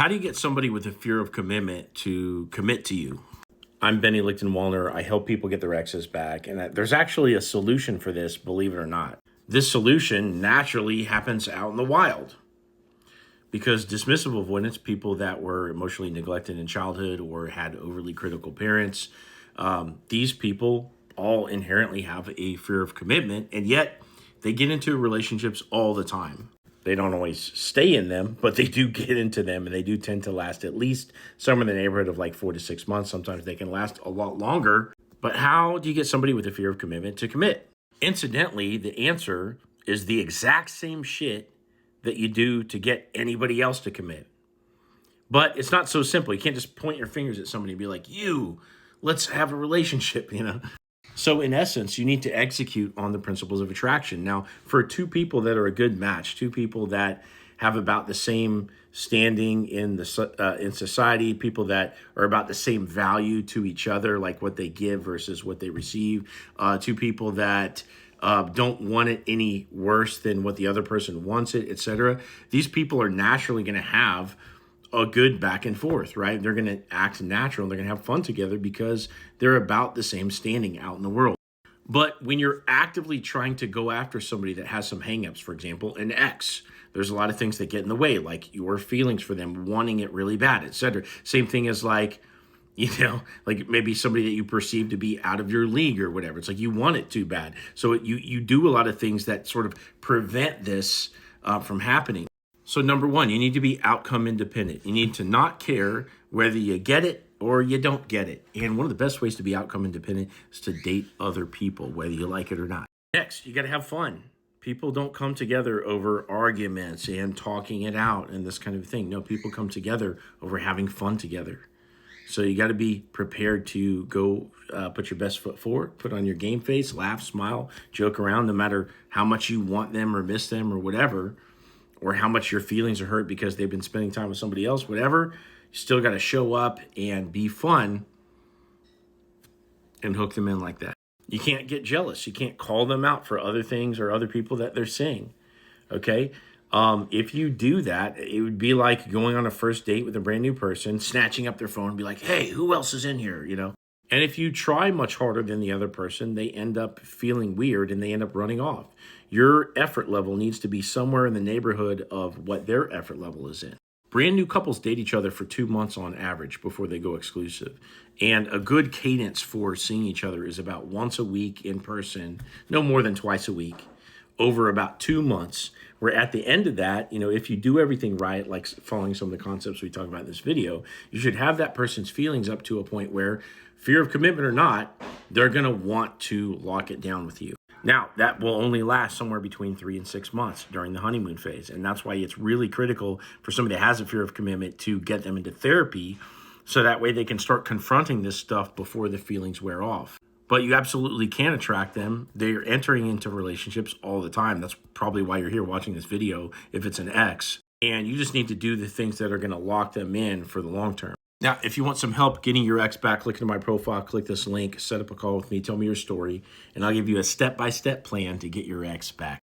How do you get somebody with a fear of commitment to commit to you? I'm Benny Lichten-Wallner. I help people get their exes back. And there's actually a solution for this, believe it or not. This solution naturally happens out in the wild because dismissive avoidance, people that were emotionally neglected in childhood or had overly critical parents, these people all inherently have a fear of commitment, and yet they get into relationships all the time. They don't always stay in them, but they do get into them, and they do tend to last at least somewhere in the neighborhood of like 4 to 6 months. Sometimes they can last a lot longer. But how do you get somebody with a fear of commitment to commit? Incidentally, the answer is the exact same shit that you do to get anybody else to commit. But it's not so simple. You can't just point your fingers at somebody and be like, let's have a relationship, So in essence, you need to execute on the principles of attraction. Now, for two people that are a good match, two people that have about the same standing in society, people that are about the same value to each other, like what they give versus what they receive, two people that don't want it any worse than what the other person wants it, etc. These people are naturally going to have a good back and forth, right? They're going to act natural. They're going to have fun together because they're about the same standing out in the world. But when you're actively trying to go after somebody that has some hangups, for example, an ex, there's a lot of things that get in the way, like your feelings for them, wanting it really bad, etc. Same thing as like maybe somebody that you perceive to be out of your league or whatever. It's like you want it too bad. So you do a lot of things that sort of prevent this from happening. So number one, you need to be outcome independent. You need to not care whether you get it or you don't get it. And one of the best ways to be outcome independent is to date other people, whether you like it or not. Next, you got to have fun. People don't come together over arguments and talking it out and this kind of thing. No, people come together over having fun together. So you got to be prepared to go put your best foot forward, put on your game face, laugh, smile, joke around, no matter how much you want them or miss them or whatever, or how much your feelings are hurt because they've been spending time with somebody else, whatever. You still got to show up and be fun and hook them in like that. You can't get jealous. You can't call them out for other things or other people that they're seeing, okay? If you do that, it would be like going on a first date with a brand new person, snatching up their phone and be like, hey, who else is in here, And if you try much harder than the other person, they end up feeling weird and they end up running off. Your effort level needs to be somewhere in the neighborhood of what their effort level is in. Brand new couples date each other for 2 months on average before they go exclusive. And a good cadence for seeing each other is about once a week in person, no more than twice a week, over about 2 months. Where at the end of that, if you do everything right, like following some of the concepts we talk about in this video, you should have that person's feelings up to a point where, fear of commitment or not, they're going to want to lock it down with you. Now, that will only last somewhere between 3 and 6 months during the honeymoon phase. And that's why it's really critical for somebody that has a fear of commitment to get them into therapy so that way they can start confronting this stuff before the feelings wear off. But you absolutely can attract them. They're entering into relationships all the time. That's probably why you're here watching this video if it's an ex. And you just need to do the things that are going to lock them in for the long term. Now, if you want some help getting your ex back, click into my profile, click this link, set up a call with me, tell me your story, and I'll give you a step-by-step plan to get your ex back.